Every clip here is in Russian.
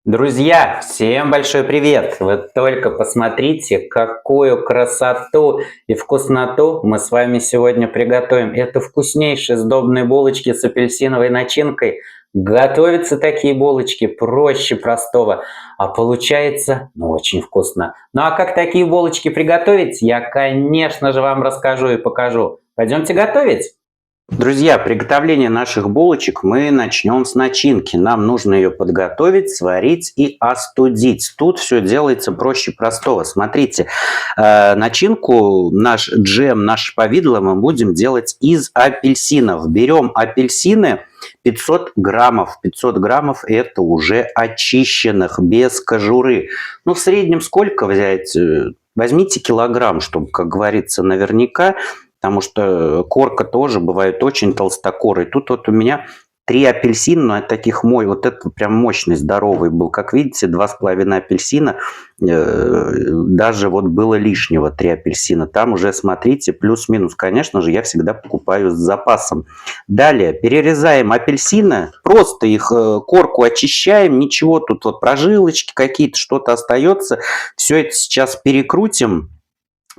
Друзья, всем большой привет! Вы только посмотрите, какую красоту и вкусноту мы с вами сегодня приготовим. Это вкуснейшие сдобные булочки с апельсиновой начинкой. Готовятся такие булочки проще простого, а получается очень вкусно. Ну а как такие булочки приготовить, я, конечно же, вам расскажу и покажу. Пойдемте готовить! Друзья, приготовление наших булочек мы начнем с начинки. Нам нужно ее подготовить, сварить и остудить. Тут все делается проще простого. Смотрите, начинку, наш джем, наше повидло мы будем делать из апельсинов. Берем апельсины 500 граммов. 500 граммов это уже очищенных, без кожуры. Ну, в среднем сколько взять? Возьмите килограмм, чтобы, как говорится, наверняка. Потому что корка тоже бывает очень толстокорой. Тут вот у меня 3 апельсина, но таких мой, вот это прям мощный, здоровый был. Как видите, 2,5 апельсина, даже вот было лишнего 3 апельсина. Там уже, смотрите, плюс-минус, конечно же, я всегда покупаю с запасом. Далее перерезаем апельсины, просто их корку очищаем, ничего, тут вот прожилочки какие-то, что-то остается. Все это сейчас перекрутим.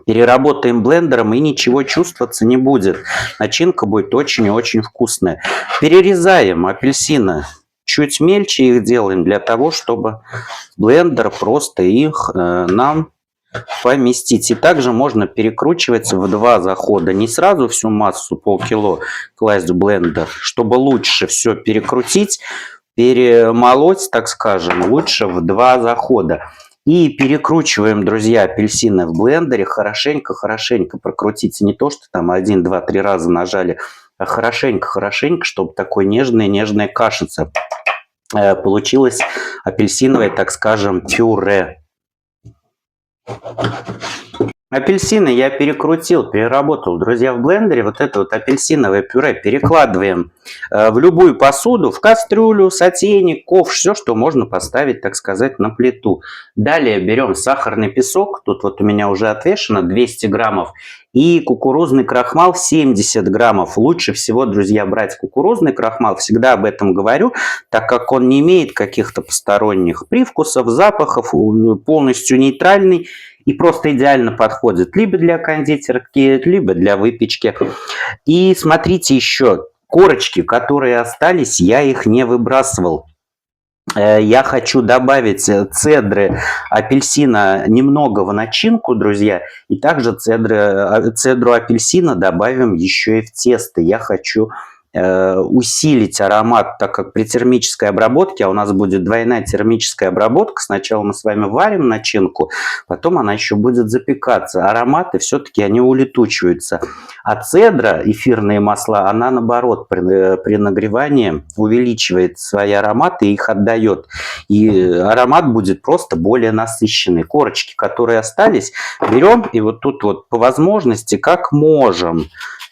Переработаем блендером, и ничего чувствоваться не будет. Начинка будет очень и очень вкусная. Перерезаем апельсины. Чуть мельче их делаем для того, чтобы блендер просто их нам поместить. И также можно перекручивать в 2 захода. Не сразу всю массу полкило класть в блендер, чтобы лучше все перекрутить, перемолоть, так скажем, лучше в 2 захода. И перекручиваем, друзья, апельсины в блендере. Хорошенько прокрутите. Не то, что там 1, 2, 3 раза нажали, а хорошенько, чтобы такой нежная кашица получилась, апельсиновое, так скажем, пюре. Апельсины я перекрутил, переработал, друзья, в блендере. Вот это вот апельсиновое пюре перекладываем в любую посуду, в кастрюлю, сотейник, ковш, все, что можно поставить, так сказать, на плиту. Далее берем сахарный песок, тут вот у меня уже отвешено 200 граммов, и кукурузный крахмал 70 граммов. Лучше всего, друзья, брать кукурузный крахмал, всегда об этом говорю, так как он не имеет каких-то посторонних привкусов, запахов, полностью нейтральный. И просто идеально подходит либо для кондитерки, либо для выпечки. И смотрите еще, корочки, которые остались, я их не выбрасывал. Я хочу добавить цедры апельсина немного в начинку, друзья. И также цедру апельсина добавим еще и в тесто. Я хочу усилить аромат, так как при термической обработке, а у нас будет двойная термическая обработка, сначала мы с вами варим начинку, потом она еще будет запекаться. Ароматы все-таки они улетучиваются. А цедра, эфирные масла, она наоборот при нагревании увеличивает свои ароматы и их отдает. И аромат будет просто более насыщенный. Корочки, которые остались, берем и вот тут вот по возможности, как можем,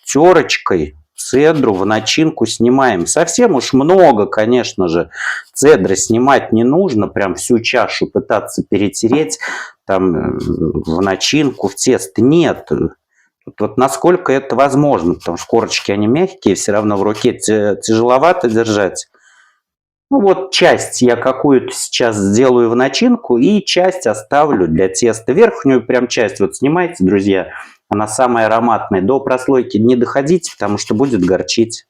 терочкой цедру в начинку снимаем. Совсем уж много, конечно же, цедры снимать не нужно. Прям всю чашу пытаться перетереть там в начинку, в тесто. Нет. Тут вот насколько это возможно, потому что корочки, они мягкие, все равно в руке тяжеловато держать. Ну вот часть я какую-то сейчас сделаю в начинку и часть оставлю для теста. Верхнюю прям часть вот снимайте, друзья. Она самая ароматная. До прослойки не доходите, потому что будет горчить.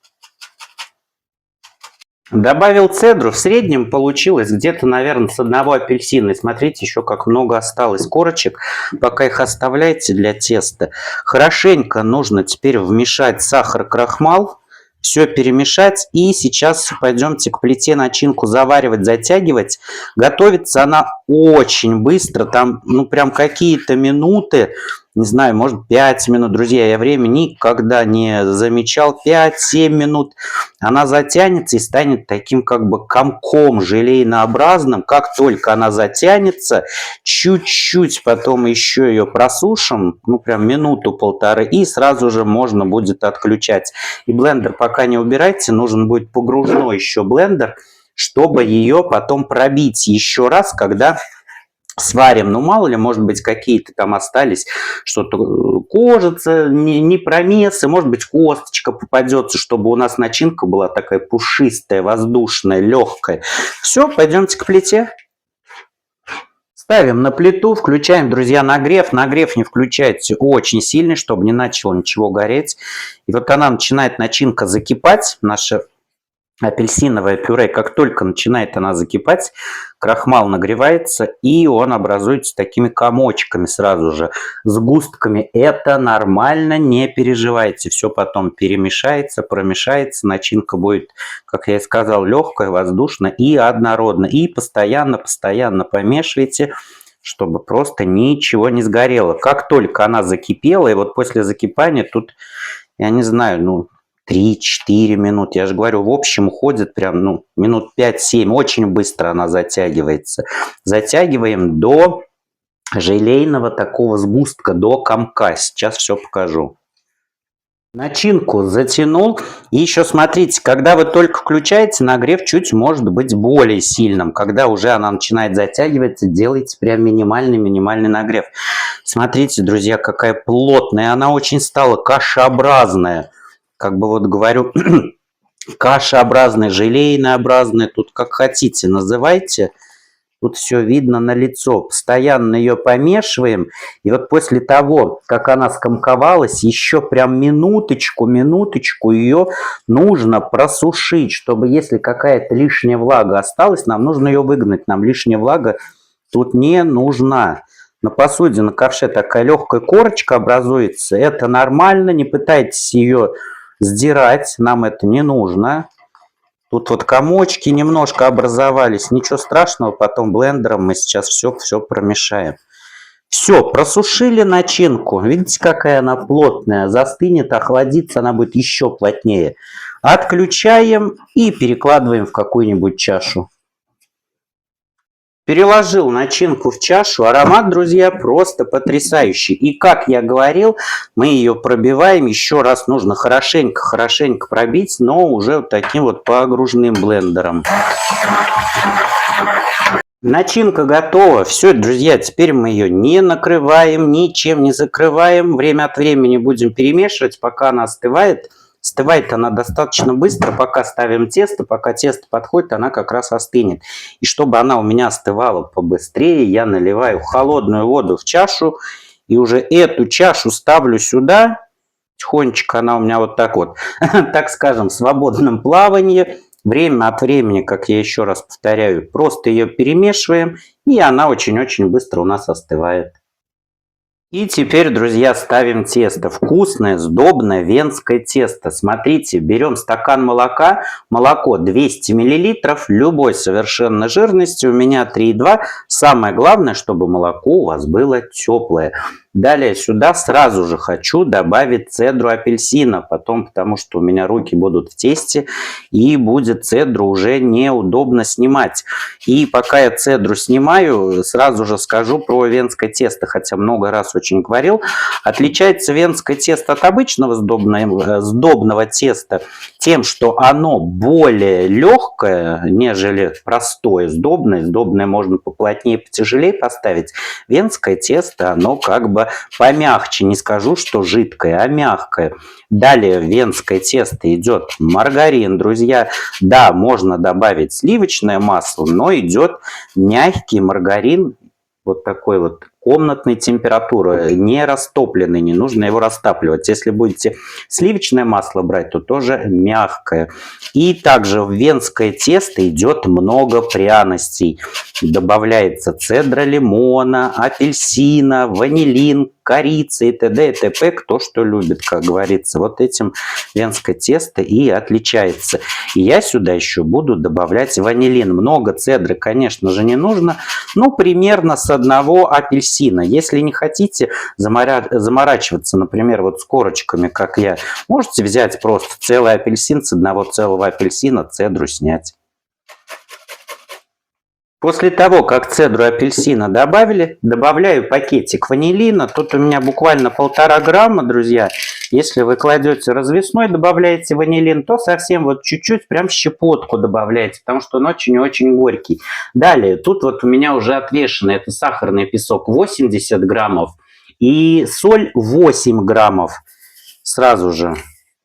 Добавил цедру. В среднем получилось где-то, наверное, с 1 апельсина. И смотрите, еще как много осталось корочек. Пока их оставляйте для теста. Хорошенько нужно теперь вмешать сахар-крахмал. Все перемешать. И сейчас пойдемте к плите начинку заваривать, затягивать. Готовится она очень быстро. Там, ну, прям какие-то минуты. Не знаю, может 5 минут. Друзья, я время никогда не замечал. 5-7 минут. Она затянется и станет таким как бы комком желейнообразным. Как только она затянется, чуть-чуть потом еще ее просушим. Ну, прям минуту-полторы. И сразу же можно будет отключать. И блендер пока не убирайте. Нужен будет погружной еще блендер, чтобы ее потом пробить еще раз, когда сварим. Ну, мало ли, может быть, какие-то там остались, что-то кожица, не промесы, может быть, косточка попадется, чтобы у нас начинка была такая пушистая, воздушная, легкая. Все, пойдемте к плите. Ставим на плиту, включаем, друзья, нагрев. Нагрев не включайте очень сильный, чтобы не начало ничего гореть. И вот она начинает, начинка, закипать, наша апельсиновое пюре. Как только начинает она закипать, крахмал нагревается, и он образуется такими комочками сразу же, сгустками. Это нормально, не переживайте. Все потом перемешается, промешается. Начинка будет, как я и сказал, легкая, воздушная и однородная. И постоянно помешивайте, чтобы просто ничего не сгорело. Как только она закипела, и вот после закипания тут, я не знаю, 3-4 минуты. Я же говорю, в общем уходит прям, минут 5-7. Очень быстро она затягивается. Затягиваем до желейного такого сгустка, до комка. Сейчас все покажу. Начинку затянул. И еще смотрите, когда вы только включаете, нагрев чуть может быть более сильным. Когда уже она начинает затягиваться, делайте прям минимальный нагрев. Смотрите, друзья, какая плотная. Она очень стала кашеобразная. Как бы вот говорю, кашеобразная, желейнообразная, тут как хотите называйте. Тут все видно на лицо. Постоянно ее помешиваем. И вот после того, как она скомковалась, еще прям минуточку ее нужно просушить, чтобы если какая-то лишняя влага осталась, нам нужно ее выгнать. Нам лишняя влага тут не нужна. На посуде, на ковше такая легкая корочка образуется. Это нормально, не пытайтесь ее сдирать, нам это не нужно. Тут вот комочки немножко образовались, ничего страшного, потом блендером мы сейчас все промешаем. Все, просушили начинку, видите, какая она плотная, застынет, охладится, она будет еще плотнее. Отключаем и перекладываем в какую-нибудь чашу. Переложил начинку в чашу. Аромат, друзья, просто потрясающий. И как я говорил, мы ее пробиваем. Еще раз нужно хорошенько пробить, но уже вот таким вот погружным блендером. Начинка готова. Все, друзья, теперь мы ее не накрываем, ничем не закрываем. Время от времени будем перемешивать, пока она остывает. Остывает она достаточно быстро, пока ставим тесто. Пока тесто подходит, она как раз остынет. И чтобы она у меня остывала побыстрее, я наливаю холодную воду в чашу. И уже эту чашу ставлю сюда. Тихонечко она у меня вот так вот, так скажем, в свободном плавании. Время от времени, как я еще раз повторяю, просто ее перемешиваем. И она очень-очень быстро у нас остывает. И теперь, друзья, ставим тесто. Вкусное, сдобное венское тесто. Смотрите, берем стакан молока. Молоко 200 мл, любой совершенно жирности. У меня 3,2. Самое главное, чтобы молоко у вас было теплое. Далее сюда сразу же хочу добавить цедру апельсина. Потому что у меня руки будут в тесте. И будет цедру уже неудобно снимать. И пока я цедру снимаю, сразу же скажу про венское тесто. Хотя много раз очень говорил. Отличается венское тесто от обычного сдобного теста тем, что оно более легкое, нежели простое сдобное. Сдобное можно поплотнее, потяжелее поставить. Венское тесто, оно как бы помягче. Не скажу, что жидкое, а мягкое. Далее в венское тесто идет маргарин, друзья. Да, можно добавить сливочное масло, но идет мягкий маргарин. Вот такой вот комнатной температуры, не растопленный, не нужно его растапливать. Если будете сливочное масло брать, то тоже мягкое. И также в венское тесто идет много пряностей. Добавляется цедра лимона, апельсина, ванилин, корица и т.д. и т.п. Кто что любит, как говорится. Вот этим венское тесто и отличается. И я сюда еще буду добавлять ванилин. Много цедры, конечно же, не нужно. Ну, примерно с одного апельсина. Если не хотите заморачиваться, например, вот с корочками, как я, можете взять просто целый апельсин, с одного целого апельсина цедру снять. После того, как цедру апельсина добавили, добавляю пакетик ванилина. Тут у меня буквально 1,5 грамма, друзья. Если вы кладете развесной, добавляете ванилин, то совсем вот чуть-чуть, прям щепотку добавляете, потому что он очень-очень горький. Далее, тут вот у меня уже отвешено, это сахарный песок 80 граммов и соль 8 граммов. Сразу же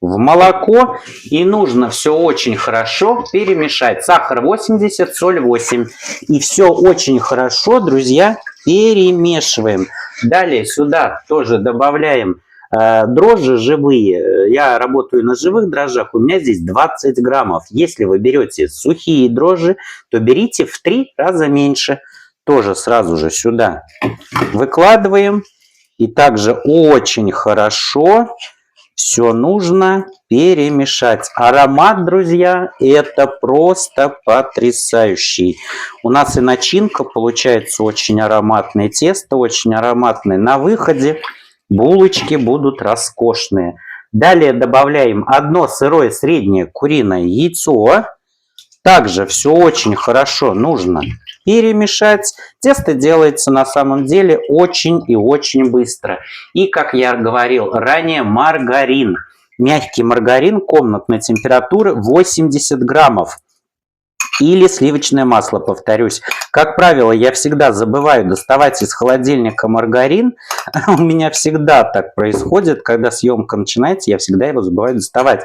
в молоко, и нужно все очень хорошо перемешать. Сахар 80, соль 8. И все очень хорошо, друзья, перемешиваем. Далее сюда тоже добавляем дрожжи живые. Я работаю на живых дрожжах, у меня здесь 20 граммов. Если вы берете сухие дрожжи, то берите в 3 раза меньше. Тоже сразу же сюда выкладываем. И также очень хорошо все нужно перемешать. Аромат, друзья, это просто потрясающий. У нас и начинка получается очень ароматная, тесто очень ароматное. На выходе булочки будут роскошные. Далее добавляем одно сырое среднее куриное яйцо. Также все очень хорошо нужно перемешать. Тесто делается на самом деле очень и очень быстро. И, как я говорил ранее, маргарин. Мягкий маргарин комнатной температуры 80 граммов. Или сливочное масло, повторюсь. Как правило, я всегда забываю доставать из холодильника маргарин. У меня всегда так происходит, когда съемка начинается, я всегда его забываю доставать.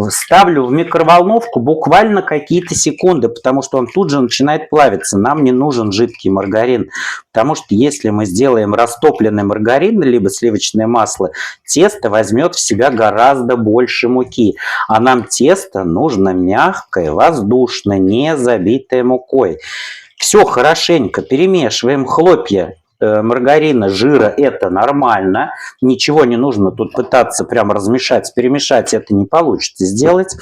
Ставлю в микроволновку буквально какие-то секунды, потому что он тут же начинает плавиться. Нам не нужен жидкий маргарин, потому что если мы сделаем растопленный маргарин, либо сливочное масло, тесто возьмет в себя гораздо больше муки. А нам тесто нужно мягкое, воздушное, не забитое мукой. Все хорошенько перемешиваем. Хлопья маргарина, жира, это нормально. Ничего не нужно тут пытаться прям размешать, перемешать. Это не получится сделать.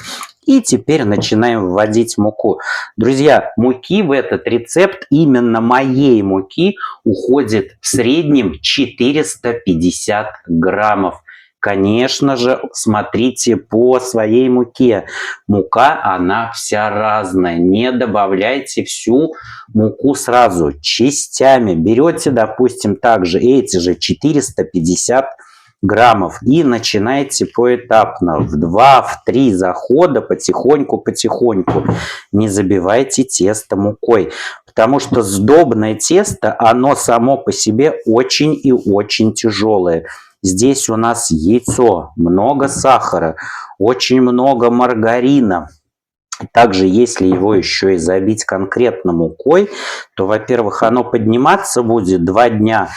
И теперь начинаем вводить муку. Друзья, муки в этот рецепт, именно моей муки, уходит в среднем 450 граммов. Конечно же, смотрите по своей муке. Мука, она вся разная. Не добавляйте всю муку сразу. Частями берете, допустим, также эти же 450 граммов и начинаете поэтапно в 2-3 захода потихоньку. Не забивайте тесто мукой. Потому что сдобное тесто, оно само по себе очень и очень тяжелое. Здесь у нас яйцо, много сахара, очень много маргарина. Также, если его еще и забить конкретно мукой, то, во-первых, оно подниматься будет 2 дня.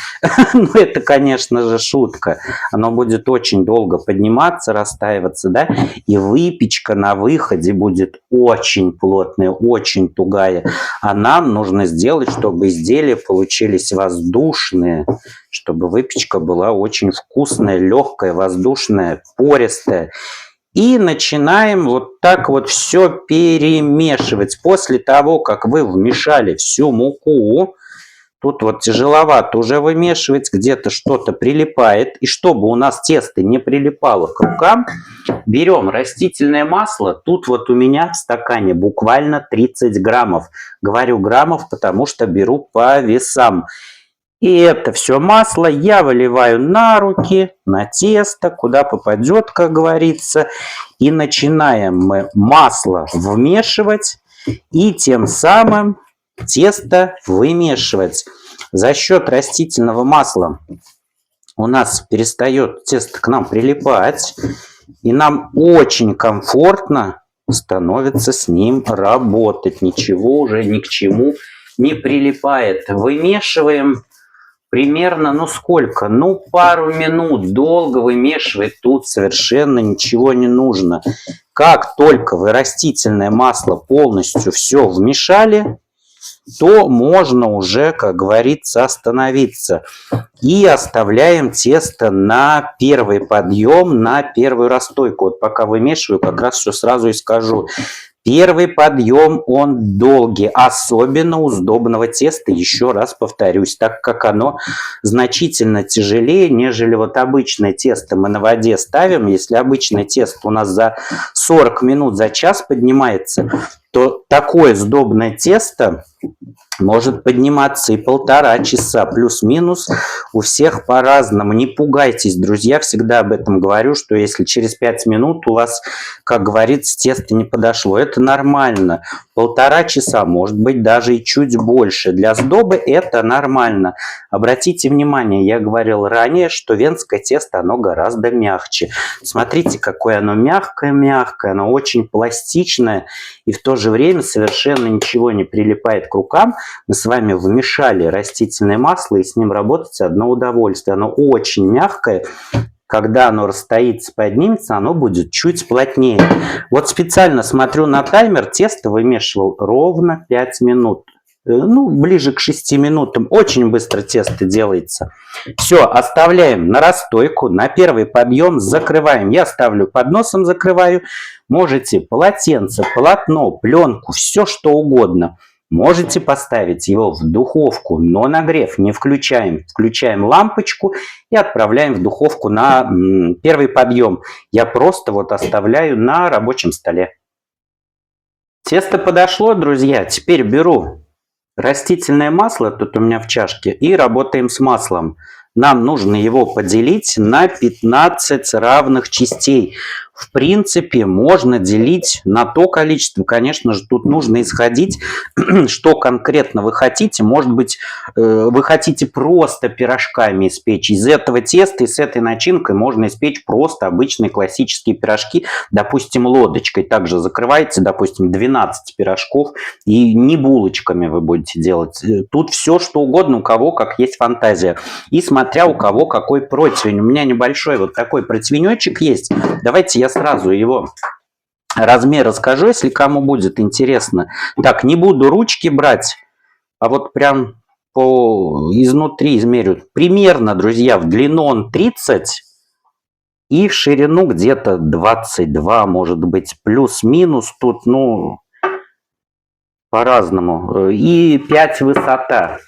Ну, это, конечно же, шутка. Оно будет очень долго подниматься, растаиваться, да? И выпечка на выходе будет очень плотная, очень тугая. А нам нужно сделать, чтобы изделия получились воздушные, чтобы выпечка была очень вкусная, легкая, воздушная, пористая. И начинаем вот так вот все перемешивать. После того, как вы вмешали всю муку, тут вот тяжеловато уже вымешивать, где-то что-то прилипает. И чтобы у нас тесто не прилипало к рукам, берем растительное масло. Тут вот у меня в стакане буквально 30 граммов. Говорю граммов, потому что беру по весам. И это все масло я выливаю на руки, на тесто, куда попадет, как говорится. И начинаем мы масло вмешивать и тем самым тесто вымешивать. За счет растительного масла у нас перестает тесто к нам прилипать. И нам очень комфортно становится с ним работать. Ничего уже ни к чему не прилипает. Вымешиваем. Примерно, ну сколько? Ну пару минут. Долго вымешивать тут совершенно ничего не нужно. Как только вы растительное масло полностью все вмешали, то можно уже, как говорится, остановиться. И оставляем тесто на первый подъем, на первую расстойку. Вот пока вымешиваю, как раз все сразу и скажу. Первый подъем, он долгий, особенно у сдобного теста, еще раз повторюсь, так как оно значительно тяжелее, нежели вот обычное тесто мы на воде ставим. Если обычное тесто у нас за 40 минут, за час поднимается, то такое сдобное тесто может подниматься и 1,5 часа, плюс-минус, у всех по-разному. Не пугайтесь, друзья, всегда об этом говорю, что если через 5 минут у вас, как говорится, тесто не подошло, это нормально. 1,5 часа, может быть, даже и чуть больше. Для сдобы это нормально. Обратите внимание, я говорил ранее, что венское тесто, оно гораздо мягче. Смотрите, какое оно мягкое, оно очень пластичное и в то же же время совершенно ничего не прилипает к рукам. Мы с вами вмешали растительное масло, и с ним работать одно удовольствие. Оно очень мягкое. Когда оно расстоится, поднимется, оно будет чуть плотнее. Вот специально смотрю на таймер, тесто вымешивал ровно 5 минут. Ну, ближе к 6 минутам. Очень быстро тесто делается. Все, оставляем на расстойку, на первый подъем, закрываем. Я ставлю под носом, закрываю. Можете полотенце, полотно, пленку, все что угодно. Можете поставить его в духовку, но нагрев не включаем. Включаем лампочку и отправляем в духовку на первый подъем. Я просто вот оставляю на рабочем столе. Тесто подошло, друзья. Теперь беру растительное масло, тут у меня в чашке, и работаем с маслом. Нам нужно его поделить на 15 равных частей. В принципе, можно делить на то количество. Конечно же, тут нужно исходить, что конкретно вы хотите. Может быть, вы хотите просто пирожками испечь. Из этого теста и с этой начинкой можно испечь просто обычные классические пирожки. Допустим, лодочкой. Также закрываете, допустим, 12 пирожков. И не булочками вы будете делать. Тут все, что угодно, у кого как есть фантазия. И смотря у кого какой противень. У меня небольшой вот такой противенечек есть. Давайте я сразу его размер расскажу, если кому будет интересно. Так, не буду ручки брать, а вот прям изнутри измерю. Примерно, друзья, в длину он 30 и в ширину где-то 22, может быть, плюс-минус. Тут, ну, по-разному. И 5 высота.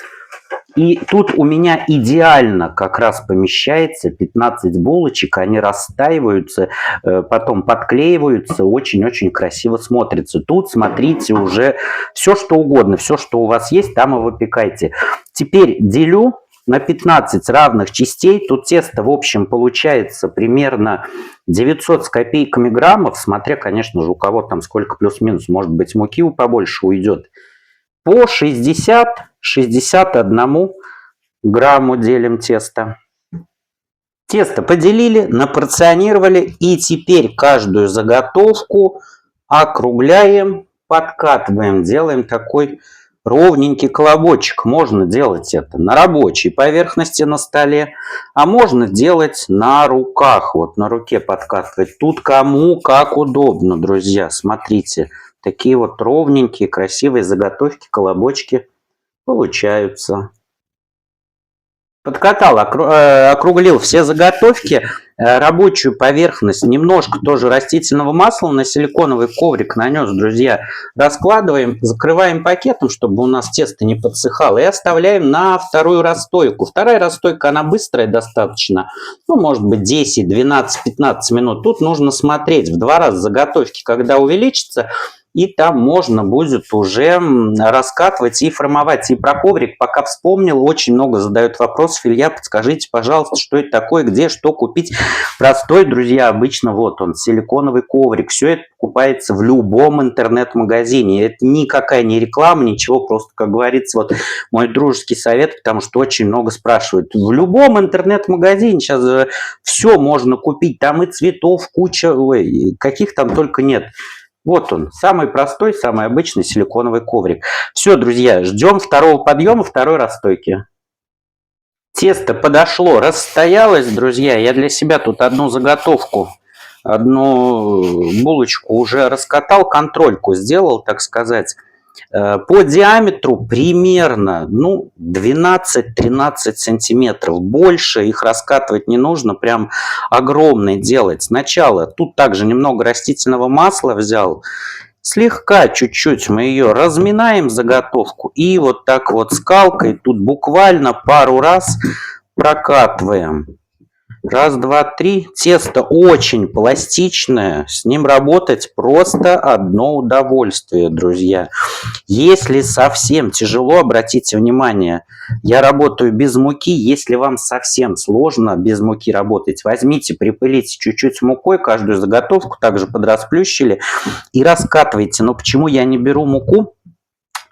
И тут у меня идеально как раз помещается 15 булочек, они растаиваются, потом подклеиваются, очень-очень красиво смотрятся. Тут смотрите уже все, что угодно, все, что у вас есть, там и выпекайте. Теперь делю на 15 равных частей. Тут тесто в общем получается примерно 900 с копейками граммов, смотря, конечно же, у кого там сколько плюс-минус, может быть, муки побольше уйдет. По 60-61 грамму делим тесто. Тесто поделили, напорционировали. И теперь каждую заготовку округляем, подкатываем. Делаем такой ровненький колобочек. Можно делать это на рабочей поверхности на столе, а можно делать на руках. Вот на руке подкатывать. Тут кому как удобно, друзья. Смотрите. Такие вот ровненькие, красивые заготовки, колобочки получаются. Подкатал, округлил все заготовки. Рабочую поверхность немножко тоже растительного масла на силиконовый коврик нанес, друзья. Раскладываем, закрываем пакетом, чтобы у нас тесто не подсыхало. И оставляем на вторую расстойку. Вторая расстойка, она быстрая достаточно. Ну, может быть, 10, 12, 15 минут. Тут нужно смотреть. В 2 раза заготовки, когда увеличится, и там можно будет уже раскатывать и формовать. И про коврик пока вспомнил, очень много задают вопросов. Илья, подскажите, пожалуйста, что это такое, где, что купить. Простой, друзья, обычно вот он, силиконовый коврик. Все это покупается в любом интернет-магазине. Это никакая не реклама, ничего, просто, как говорится, вот мой дружеский совет, потому что очень много спрашивают. В любом интернет-магазине сейчас все можно купить. Там и цветов куча, ой, каких там только нет. Вот он, самый простой, самый обычный силиконовый коврик. Все, друзья, ждем второго подъема, второй расстойки. Тесто подошло, расстоялось, друзья. Я для себя тут одну заготовку, одну булочку уже раскатал, контрольку сделал, так сказать. По диаметру примерно 12-13 сантиметров. Больше их раскатывать не нужно, прям огромный делать. Сначала тут также немного растительного масла взял. Слегка, чуть-чуть мы ее разминаем, заготовку. И вот так вот скалкой тут буквально пару раз прокатываем. Раз, два, три. Тесто очень пластичное. С ним работать просто одно удовольствие, друзья. Если совсем тяжело, обратите внимание, я работаю без муки. Если вам совсем сложно без муки работать, возьмите, припылите чуть-чуть мукой, каждую заготовку также подрасплющили и раскатывайте. Но почему я не беру муку?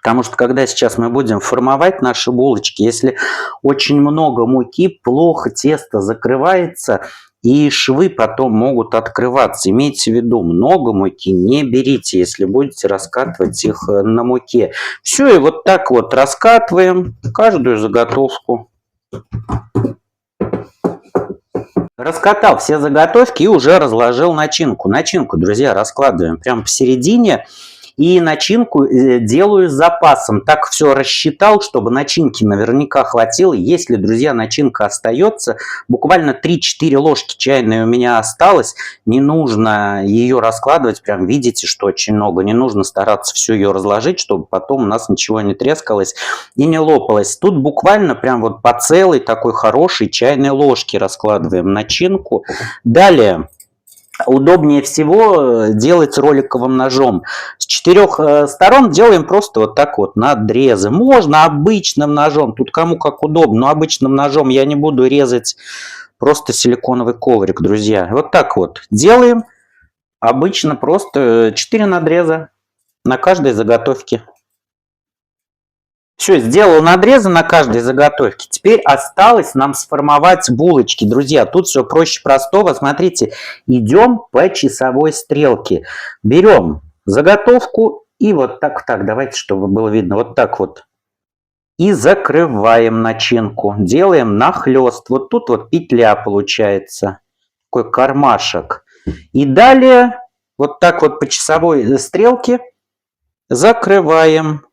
Потому что когда сейчас мы будем формовать наши булочки, если очень много муки, плохо тесто закрывается, и швы потом могут открываться. Имейте в виду, много муки не берите, если будете раскатывать их на муке. Все, и вот так вот раскатываем каждую заготовку. Раскатал все заготовки и уже разложил начинку. Начинку, друзья, раскладываем прямо посередине. И начинку делаю с запасом. Так все рассчитал, чтобы начинки наверняка хватило. Если, друзья, начинка остается, буквально 3-4 ложки чайной у меня осталось. Не нужно ее раскладывать. Прям видите, что очень много. Не нужно стараться всю ее разложить, чтобы потом у нас ничего не трескалось и не лопалось. Тут буквально прям вот по целой такой хорошей чайной ложке раскладываем начинку. Далее удобнее всего делать роликовым ножом. С 4 сторон делаем просто вот так вот надрезы. Можно обычным ножом, тут кому как удобно, но обычным ножом я не буду резать просто силиконовый коврик, друзья. Вот так вот делаем. Обычно просто 4 надреза на каждой заготовке. Все, сделал надрезы на каждой заготовке. Теперь осталось нам сформовать булочки. Друзья, тут все проще простого. Смотрите, идем по часовой стрелке. Берем заготовку и вот так, давайте, чтобы было видно, вот так вот. И закрываем начинку. Делаем нахлест. Вот тут вот петля получается. Такой кармашек. И далее вот так вот по часовой стрелке закрываем.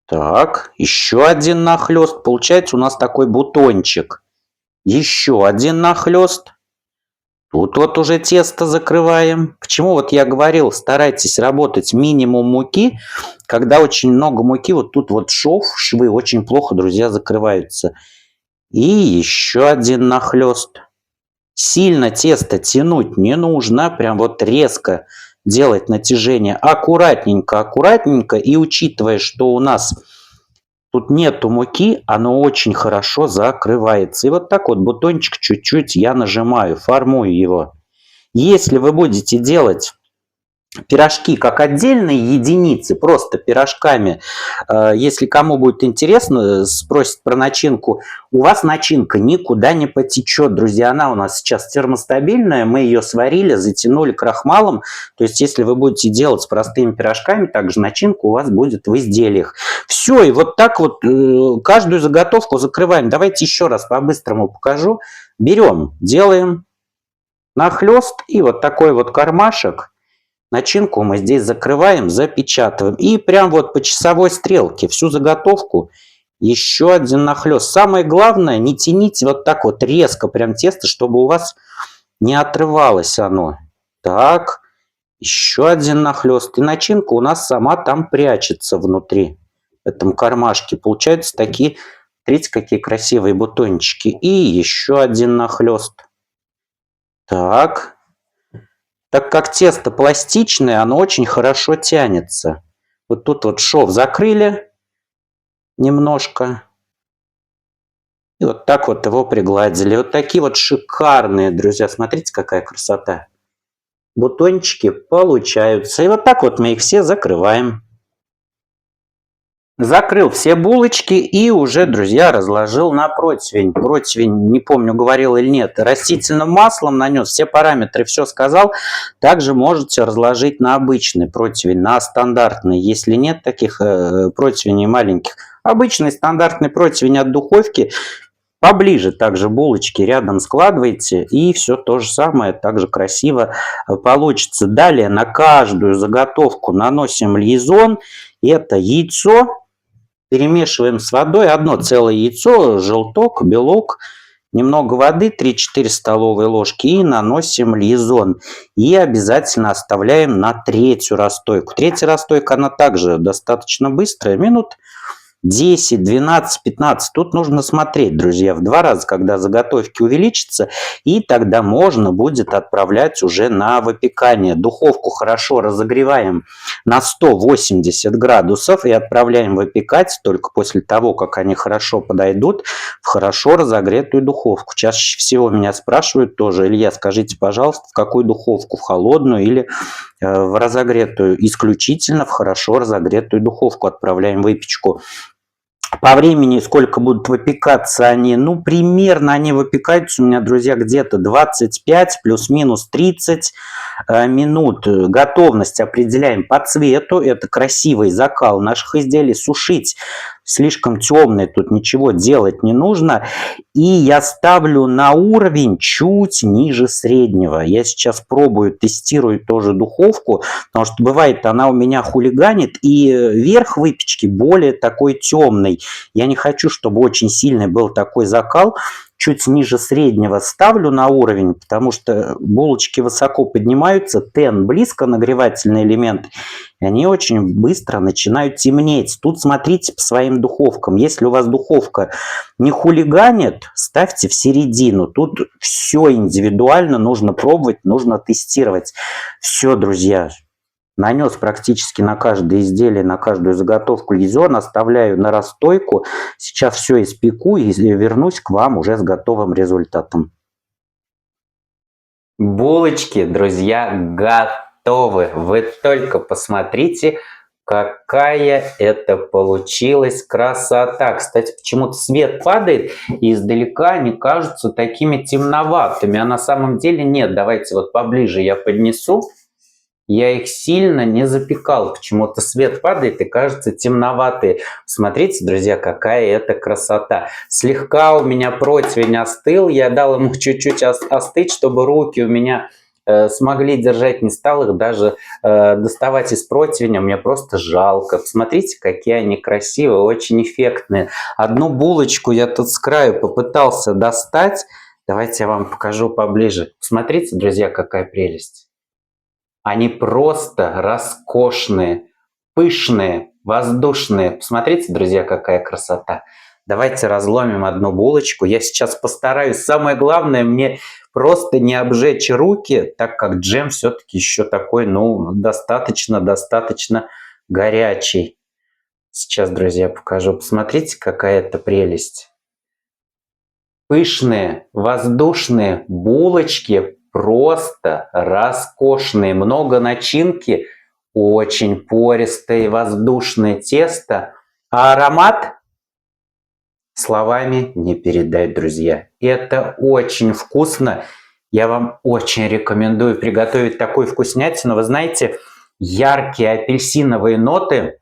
Так, еще один нахлест. Получается у нас такой бутончик. Еще один нахлест. Тут вот уже тесто закрываем. Почему вот я говорил, старайтесь работать минимум муки. Когда очень много муки, вот тут вот швы очень плохо, друзья, закрываются. И еще один нахлест. Сильно тесто тянуть не нужно. Прям вот резко делать натяжение. Аккуратненько, аккуратненько. И учитывая, что у нас тут нету муки, оно очень хорошо закрывается. И вот так вот бутончик чуть-чуть я нажимаю, формую его. Если вы будете делать пирожки как отдельные единицы, просто пирожками, если кому будет интересно, спросит про начинку, у вас начинка никуда не потечет, друзья, она у нас сейчас термостабильная, мы ее сварили, затянули крахмалом, то есть если вы будете делать с простыми пирожками, также начинка у вас будет в изделиях. Все, и вот так вот каждую заготовку закрываем. Давайте еще раз по-быстрому покажу. Берем, делаем нахлест и вот такой вот кармашек. Начинку мы здесь закрываем, запечатываем. И прям вот по часовой стрелке всю заготовку еще один нахлест. Самое главное, не тяните вот так вот резко прям тесто, чтобы у вас не отрывалось оно. Так, еще один нахлест. И начинка у нас сама там прячется внутри, в этом кармашке. Получаются такие, смотрите, какие красивые бутончики. И еще один нахлест. Так. Так как тесто пластичное, оно очень хорошо тянется. Вот тут вот шов закрыли немножко. И вот так вот его пригладили. Вот такие вот шикарные, друзья. Смотрите, какая красота. Бутончики получаются. И вот так вот мы их все закрываем. Закрыл все булочки и уже, друзья, разложил на противень. Противень, не помню, говорил или нет, растительным маслом нанес, все параметры, все сказал. Также можете разложить на обычный противень, на стандартный. Если нет таких противней маленьких, обычный стандартный противень от духовки. Поближе также булочки рядом складывайте, и все то же самое, также красиво получится. Далее на каждую заготовку наносим льезон. Это яйцо. Перемешиваем с водой. Одно целое яйцо, желток, белок, немного воды, 3-4 столовые ложки. И наносим льезон. И обязательно оставляем на третью расстойку. Третья расстойка, она также достаточно быстрая. Минут 10, 12, 15. Тут нужно смотреть, друзья, в 2 раза, когда заготовки увеличатся. И тогда можно будет отправлять уже на выпекание. Духовку хорошо разогреваем на 180 градусов и отправляем выпекать только после того, как они хорошо подойдут в хорошо разогретую духовку. Чаще всего меня спрашивают тоже: Илья, скажите, пожалуйста, в какую духовку? В холодную или в разогретую? Исключительно в хорошо разогретую духовку отправляем выпечку. По времени, сколько будут выпекаться они, ну, примерно они выпекаются у меня, друзья, где-то 25 плюс-минус 30 минут. Готовность определяем по цвету. Это красивый закал наших изделий. Сушить слишком темный, тут ничего делать не нужно. И я ставлю на уровень чуть ниже среднего. Я сейчас пробую, тестирую тоже духовку, потому что бывает, она у меня хулиганит, и верх выпечки более такой темный. Я не хочу, чтобы очень сильный был такой закал. Чуть ниже среднего ставлю на уровень, потому что булочки высоко поднимаются, тен близко нагревательный элемент, и они очень быстро начинают темнеть. Тут смотрите по своим духовкам. Если у вас духовка не хулиганит, ставьте в середину. Тут все индивидуально, нужно пробовать, нужно тестировать. Все, друзья. Нанес практически на каждое изделие, на каждую заготовку лизон, оставляю на расстойку. Сейчас все испеку и вернусь к вам уже с готовым результатом. Булочки, друзья, готовы. Вы только посмотрите, какая это получилась красота. Кстати, почему-то свет падает, и издалека они кажутся такими темноватыми, а на самом деле нет. Давайте вот поближе я поднесу. Я их сильно не запекал. Почему-то свет падает и кажется темноватые. Смотрите, друзья, какая это красота. Слегка у меня противень остыл. Я дал ему чуть-чуть остыть, чтобы руки у меня смогли держать. Не стал их даже доставать из противня. Мне просто жалко. Посмотрите, какие они красивые, очень эффектные. Одну булочку я тут с краю попытался достать. Давайте я вам покажу поближе. Смотрите, друзья, какая прелесть. Они просто роскошные, пышные, воздушные. Посмотрите, друзья, какая красота. Давайте разломим одну булочку. Я сейчас постараюсь. Самое главное, мне просто не обжечь руки, так как джем все-таки еще такой, ну, достаточно горячий. Сейчас, друзья, покажу. Посмотрите, какая это прелесть. Пышные, воздушные булочки. Просто роскошные, много начинки, очень пористое воздушное тесто. А аромат словами не передать, друзья. Это очень вкусно. Я вам очень рекомендую приготовить такую вкуснятину. Вы знаете, яркие апельсиновые ноты.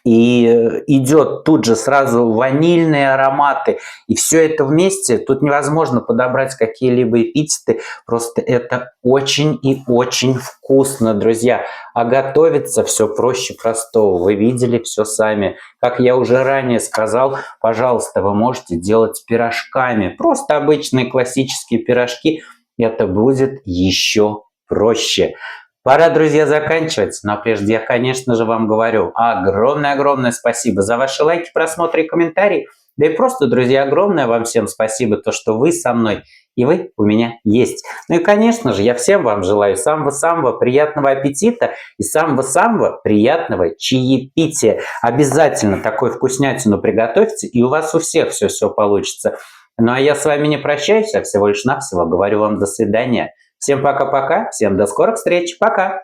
И идет тут же сразу ванильные ароматы. И все это вместе, тут невозможно подобрать какие-либо эпитеты. Просто это очень и очень вкусно, друзья. А готовится все проще простого. Вы видели все сами. Как я уже ранее сказал, пожалуйста, вы можете делать пирожками. Просто обычные классические пирожки. Это будет еще проще. Пора, друзья, заканчивать, но прежде я, конечно же, вам говорю огромное-огромное спасибо за ваши лайки, просмотры и комментарии. Да и просто, друзья, огромное вам всем спасибо, то, что вы со мной и вы у меня есть. Ну и, конечно же, я всем вам желаю самого-самого приятного аппетита и самого-самого приятного чаепития. Обязательно такой вкуснятину приготовьте, и у вас у всех все получится. Ну а я с вами не прощаюсь, а всего лишь навсего говорю вам до свидания. Всем пока-пока, всем до скорых встреч, пока!